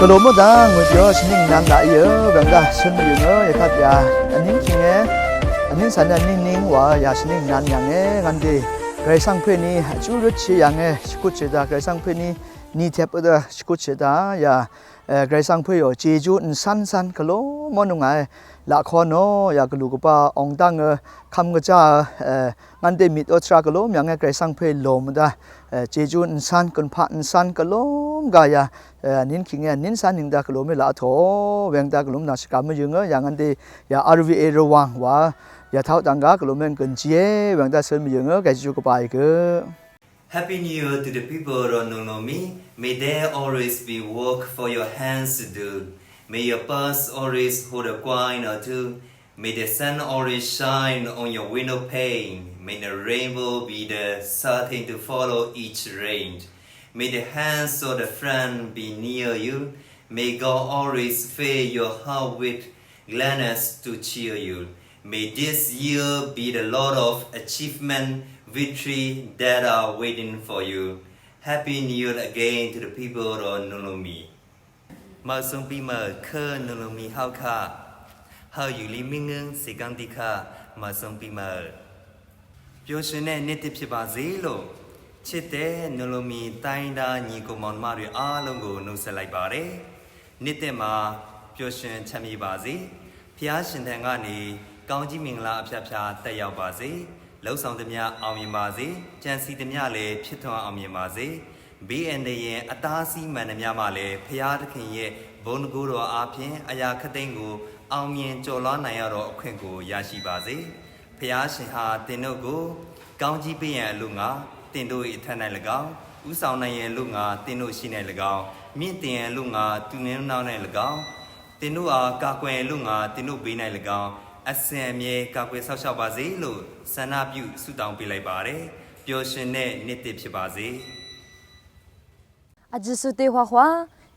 ก็ลมดังมือเยอะชนิดนั้นได้เยอะแบบนั้นชนอยู่เนอะอย่าขัดยาอันนี้จริงเองอันนี้สัญญาณนิ่งๆว่าอย่าชนิดนั้นอย่างเงี้ยกันดีใครสั่งเพื่อนนี่จูรุชีอย่างเงี้ยสกุลเชดาใครสั่งเพื่อนนี่นี่เทปเดอสกุลเชดาอย่าใครสั่งเพื่อนเจจูนสั้นๆก็ลมมันไงละครเนาะอยากรู้ก็ป่าองดังคำก็จะงันเดมิดอัตราก็ลมอย่างเงี้ยใครสั่งเพื่อนลมได้เจจูนสั้นกันพันสั้นก็ลมกายนินคิงนินสันนิงดากลมไม่ละท้อเวียงดากลมน่าสกัดไม่ยังอย่างนั้นดีอย่า RVA ระวังว่าอย่าเท้าต่างกากลมเป็นกันเจี๊ยเวียงดาเสริมไม่ยังแกจะก็ไปก็ Happy New Year to the people who don't know me. May there always be work for your hands to do. May your purse always hold a coin or two. May the sun always shine on your window pane. May the rainbow be the certain to follow each rain. May the hands of the friend be near you. May God always fill your heart with gladness to cheer you. May this year be the Lord of achievement, victory that are waiting for you. Happy New Year again to the people of Nolomi. มาส่งปีใหม่เคยนลมีเฮาค่ะเฮาอยู่ลิมิงงสิกังติค่ะมาส่งปีใหม่ပျော်ရွှင်တဲ့နေ့တစ်ဖြစ်ပါစေလို့ချစ်တဲ့နလမီတိုင်းသားညီကောင်မောင်မတွေအားလုံးကိုနှုတ်ဆက်လိုက်ပါတယ်နေ့တစ်မှာပျော်ရွှင်ချမ်းမြေပါစေဖျားရှင်ထံကနေကောင်းကြီးမင်္ဂလာအဖျားဖျားတက်ရောက်ပါစေလှုပ်ဆောင်သမျှအောင်မြင်ပါစေကြံစီသမျှလည်းဖြစ်ထွန်းအောင်မြင်ပါစေဘေးအန္တရာယ်အသားစီးမှန်သမျှမှလည်းဖျားသခင်ရဲ့ဘုန်းကိုယ်တော်အားဖြင့်အရာခတ်သိမ်းကိုအောင်မြင်ကျော်လွှားနိုင်ရတော့အခွင့်ကိုရရှိပါစေဖျားရှင်ဟာတင်တို့ကိုကောင်းကြီးပေးရန်အလို့ငါတင်တို့၏အထက်၌၎င်းဥဆောင်နိုင်ရန်လို့ငါတင်တို့ရှိ၌၎င်းမြင့်တင်ရန်လို့ငါသူနှင်းနောက်၌၎င်းတင်တို့အားကာကွယ်လို့ငါတင်တို့ဘေး၌၎င်းအစင်အမြဲကာကွယ်ဆောက်ရှောက်ပါစေလို့ဆန္ဒပြုဆုတောင်းပေးလိုက်ပါတယ်ပျော်ရွှင်တဲ့နေ့တစ်ဖြစ်ပါစေอาจจะสุดที่ว่า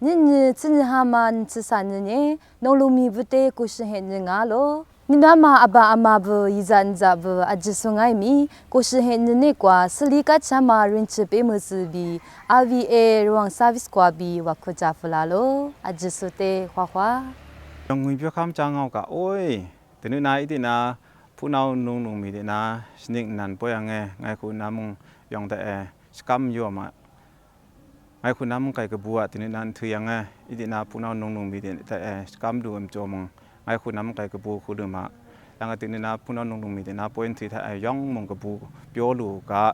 นี่สิ่งที่มันจะสั่นเนี่ยน้องลูมีบุตรกุศลเห็นยังไงล่ะนี่น้ามาอาบอามาบุยจันจับอาจจะส่งไงมีกุศลเห็นเนี่ยกว่าสลิกัดชามารินชิเปมือสืบี RVA รวง service กว่าบีว่าคุจับฟลาโลอาจจะสุดที่ว่ายังมีเพื่อคำจางเอากะโอ้ยแต่นึกนายที่นาผู้นานุ่งมีแต่นาสนิทนันป่วยยังไงคุณน้ำมึงยองแต่สกัมยัวมาไงคุณน้ำมึงไก่กระบัวที่นี่นั่นถือยังไงอีดีนาผู้น้านุ่งมีแต่สกัมดูมโจมงไงคุณน้ำไก่กระบัวคุณเดิมมาแล้วก็ที่นี่นาผู้น้านุ่งมีแต่นาป่วยที่ถ้าย่องมงกระบัวเปียวลูกะ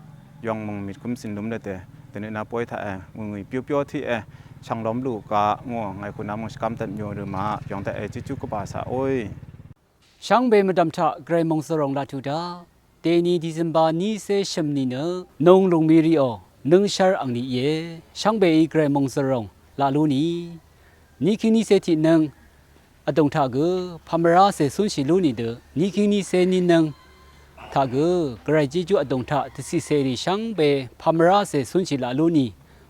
ย่องมงมีคุ้มสินล้มได้แต่นี่นาป่วยถ้ามึงมีเปียวที่ช่างล้มลูกะงัวไงคุณน้ำมึงสกัมตันโยเดิมมายองแต่จิจุกบาสาโอ้ยช่างเบมดำชะเกรมงสรงลาทุดาเตนีดิซัมบานีเซชัมนีเนนงลงมีริโอนึงชาร์อังนี้เย่ช่างเบอีเกรมงสรงลาลูนีนี่คินีเซตินึงอดงทาเกพามราเซสุนชิลูนีเดนี่คินีเซนีนึงทาเกเกรจิจูอดงทาทสิเซริช่างเบพามราเซสุนชิลาลูนี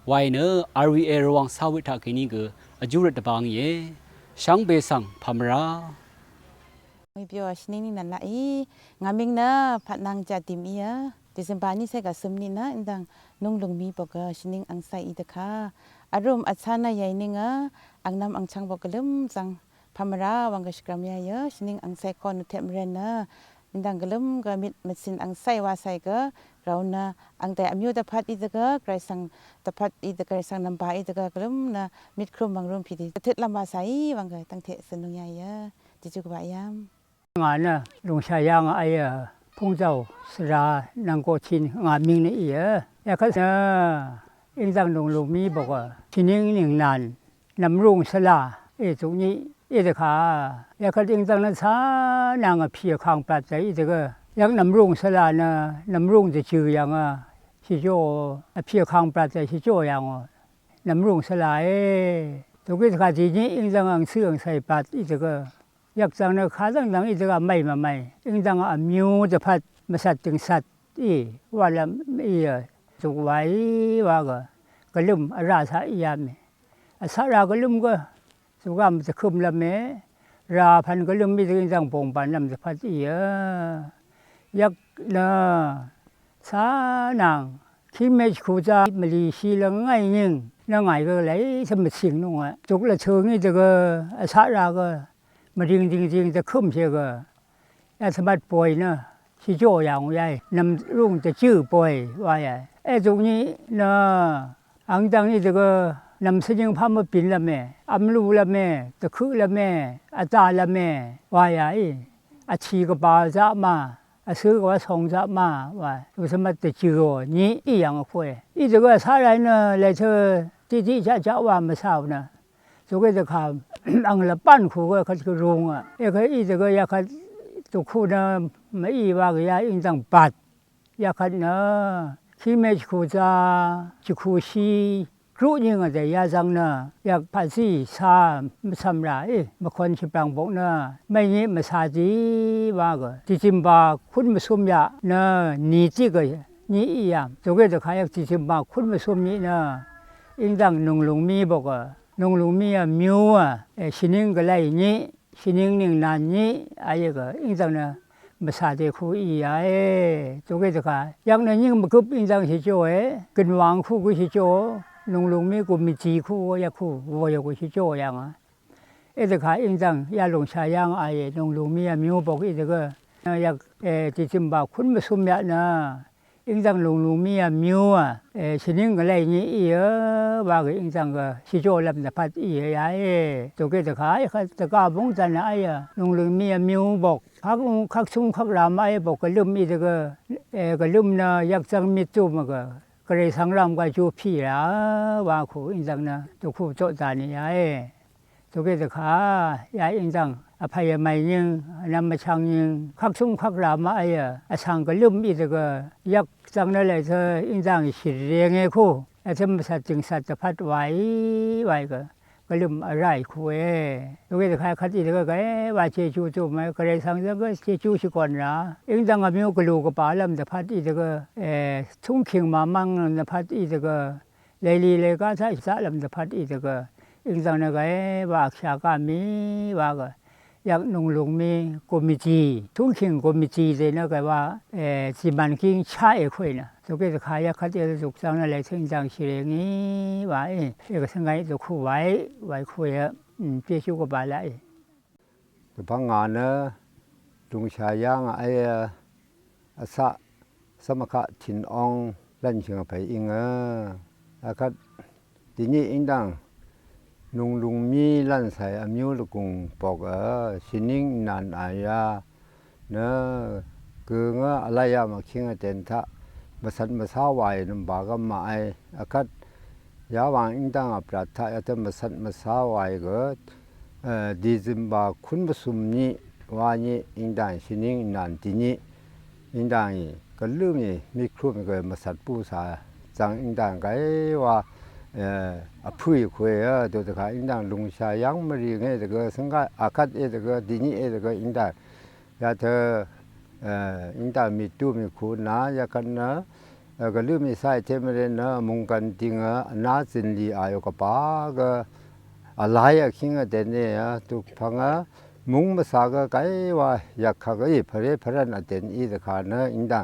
ไวเนอ RVA ระวังสาวิทาคินีเกอจูรตบางเย่ช่างเบสังพามราไม่เปียวชนิดนี้นั่นละงามิงนะพัดนางจัดติมีดิฉันบานี่ใส่กับสมนี่นะอินดังนุ่งลงมีบอกชนิดอังไซอีตะค่ะอารมณ์อัศนาใหญ่นี่อังนำอังช่างบอกลืมจังพามราวังกษกรรมเยอะชนิดอังไซก่อนเทมเรนนะอินดังกลืมก็มิดสินอังไซว่าใส่ก็เรานะอังแต่อมิวตะพัดอีตะก็ไกรสังตะพัดอีตะไกรสังนำบาอีตะก็กลืมนะมิดครุมบางรุ่มพิธีเทศลำบาใส่วังก็ตั้งเทศนุใหญ่เยอะจิจุกบายามงานน่ะลุงชายยังไอ้พงเจ้าสรานางโกชินงานมิงนี่อยากเขาอินจังลุงมีบอกว่าที่นี่หนึ่งนานนำรุ่งสลาตรงนี้เด็กขาอยากเขาอินจังนั้นซานางเพียข้างปลาใจเด็กยังนำรุ่งสลานะนำรุ่งจะชื่อยังชิโจเพียข้างปลาใจชิโจยังนำรุ่งสลาตรงนี้ขาที่นี้อินจังอังเสื่องใส่ปลาเด็กอยากจังเนี่ยข้าจังอีกก็ไม่มาไม่อิงจังมิวจะพัดมาสัตว์ถึงสัตว์ว่าละจุกไว้ว่าก็ลืมราชาอียามสาราก็ลืมก็สุกามจะคุมละเมราพันก็ลืมมีอิงจังปงปันนำจะพัดอยากนะสานางที่ไม่คู่จะมาลีชีละง่ายยิ่ง那俺个来什么行动啊？走了车呢这个啥那个，嘛叮的空些个，那他妈背呢？是这样呀，那么用的酒背哇呀，哎，种呢那，俺当的这个。นำเสนอพามาปินละแม่อำลูละแม่ตะคือละแม่อาจารย์ละแม่ว่าใหญ่อาชีก็บาจะมาอาซื้อก็ว่าส่งจะมาว่าดูสมัติเจือนี้อีอย่างก็คุยอี这个啥来呢来เธอที่จะว่ามาเช้านะ这个จะข่าวอังละปั้นคู่ก็เขาจะรงอ่ะเอ้ก็อี这个อยากตัวคู่นะไม่อีว่าก็อยากอิงตั้งปัดอยากนะที่แม่คู่จะคู่ชีรู้ยังไงแต่ยาจังนะอยากภาษีชาไม่ทำไรบางคนชิบลังบอกนะไม่งี้มาชาจีว่าก็ที่จริงบ่าคุณมาสมยานะนี่จีก็นี่อีอย่างตัวก็จะขายที่จริงบ่าคุณมาสมนี้นะอิงดังนงลุงมีบอกว่านงลุงมีมิวชินิงก็ไล่นี้ชินิงหนึ่งนานนี้อะไรก็อิงดังนะมาชาเดคู่อีตัวก็จะขายอย่างนั้นยิ่งมาคุบอิงดังสิโจ้กินวางคู่ก็สิโจ้นงลุงมีกูมีจีคู่อยากคู่วัวกูชิโจยังอ่ะแต่ขายอิงจังยาลงชายังไอ้นงลุงมีมิวบอกอีกก็อยากที่จริงบ่าคุณมาสุมยานะอิงจังลุงมีมิวอ่ะชินิงก็เลยนี่อีว่าก็อิงจังก็ชิโจลำแต่พัดอีไอ้ตัวก็จะขายตะก้าบงจันไอ้นงลุงมีมิวบอกคักซุ่มคักรามไอ้บอกก็ลืมอีกก็ลืมนะอยากจังมีจุ่มก็ก็เลยสังรำกับจูพี่แล้วว่าคู่อินจังนะตัวคู่โจตานี่ยายตัวก็จะขายายอินจังอภัยไม่ยิงนำมาช่างยิงคักซุ่มคักรามไอ้ช่างก็ลืมอีกก็ยักจังนั่นแหละเธออินจังสิเรียงไอ้คู่ไอ้เธอมาสัตว์จึงสัตว์พัดไว้ก็ลืมอะไรคู่ตัวก็จะขายคัดอีกก็ว่าเชจูจูไหมก็เลยสังก็เชจูสิก่อนนะอินจังก็มีก็ลูกก็ป่าลำแต่พัดอีกก็ทุ่งเขียงมามั่งแต่พัดอีกก็เลยก็ใช้สะลำแต่พัดอีกก็อินจังนะก็ว่าชาก็มีว่าก็อยากนงลุงมีกุมิจีทุ่งเขียงกุมิจีเลยนะก็ว่าสิมันกิ้งใช่คุยนะตัวก็จะขายคัดอีกสุกจังนั่นแหละถึงจังสิเรื่องนี้ว่าก็สังไงตัวคู่ไว้คุยเปี้ยชูก็บาลตัวพังงานเนอะลุงชายยังไอ้สมคถินองเล่นเชิงไปอิงครับทีนี้อิงดังลุงมีลั่นใส่อมิวลูกงบอกชินิงนันอายาเนอะคืออะไรมาคิงเต็นทะมาสันมาสาวไว้นำบากมาไอ้ครับยาวางอิงดังปราทะจะมาสันมาสาวไว้ก็ดีจิมบาคุณผสมนี้ว่านี้อินดานชินิงนันที่นี้อินดานก็ลืมนี่มีครูมีก็มาสัตว์ผู้สาจังอินดานก็ว่าผู้คุยตัวตะขาอินดานลุงชายังมาเรียงแต่ก็สังกัดอาคัดแต่ก็ที่นี้แต่ก็อินดานยาเธออินดานมีตู้มีคุณนะยากันนะก็ลืมมีสายเทมเรนนะมุงกันจริงน่าสินดีอายุกับป้าก็อะไรคิงเดนเนี่ยทุกพังมุงมาสากไกว่าอยากขักอีพระพระนันเดนอีตะขานะอินดา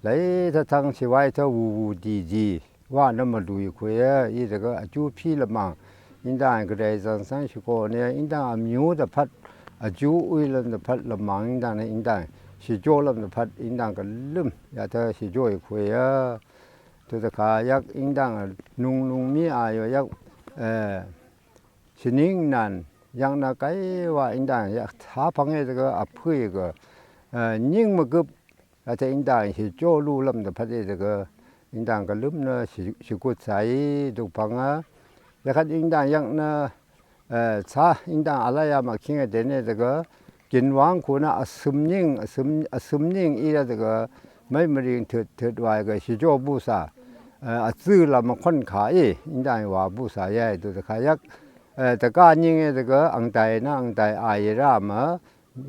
เลยถ้าทางชีวายเท่าวูดีว่านั่นมาดูคุยอีตะก็จูพี่ละมังอินดาก็ได้สังสรรค์ชิโกเนี่ยอินดามิวตะพัดจูอุยลันตะพัดละมังอินดาเนี่ยอินดาชิโจลันตะพัดอินดาก็ลืมอยากเธอชิโจคุยตัวตะขายักอินดาลุงมีอายุยักชินิงนันยังนักว่าอินดาอยากท้าพังเอก็อับพื้นก็ยิ่งมากุบแต่อินดาสิโจลูลำแต่พัดเอก็อินดาก็ลืมนะสิกุดใส่ดูพังแล้วคันอินดายังนะช้าอินดาอะไรมาคิงเดนเอก็กินวางคุณอสมยิ่งอีแล้วก็ไม่มาเรียนเถิดไว้ก็สิโจบูซาซื้อละมาค้นขายอินดาว่าบูซาใหญ่ตัวขายยักแต่ก็ยิ่งแต่ก็อังไตนะอังไตอายราม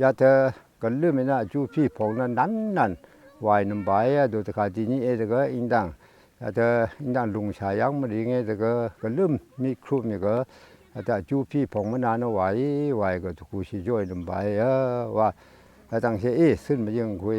ยาเธอก็ลืมไม่น่าจูพี่พงนั้นวายน้ำใบดูแต่ขาที่นี้แต่ก็อินดังแต่อินดังลุงชายังมาดีไงแต่ก็ลืมมีครูมีก็แต่จูพี่พงมานานวายก็ทุกคู่ชิโจยน้ำใบว่าตั้งเสียซึ่งมายังคุย